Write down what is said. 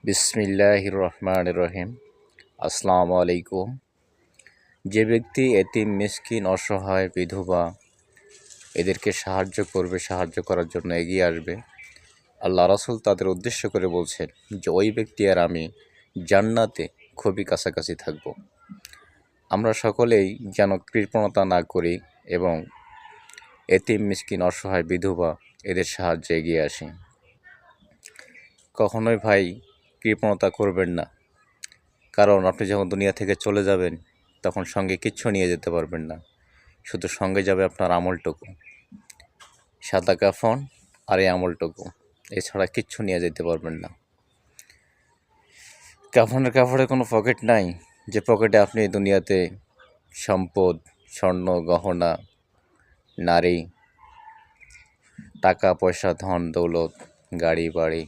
বিসমিল্লাহির রহমানির রহিম। আসসালামু আলাইকুম। যে ব্যক্তি এতিম, মিসকিন, অসহায়, বিধবা এদেরকে সাহায্য করার জন্য এগিয়ে আসবে, আল্লাহ রাসূল তাদের উদ্দেশ্য করে বলছেন যে ওই ব্যক্তি আর আমি জান্নাতে খুবই কাছাকাছি থাকব। আমরা সকলেই যেন কৃপণতা না করি এবং এতিম, মিসকিন, অসহায়, বিধবা এদের সাহায্যে এগিয়ে আসি। কখনোই ভাই কৃপণতা করবেন না, কারণ আপনি যখন দুনিয়া থেকে চলে যাবেন তখন সঙ্গে কিচ্ছু নিয়ে যেতে পারবেন না। শুধু সঙ্গে যাবে আপনার আমলটুকু, সাদা কাফন আর এই আমলটুকু, এছাড়া কিচ্ছু নিয়ে যেতে পারবেন না। কাফনের কাপড়ে কোনো পকেট নাই যে পকেটে আপনি দুনিয়াতে সম্পদ, স্বর্ণ, গহনা, নারী, টাকা পয়সা, ধন দৌলত, গাড়ি বাড়ি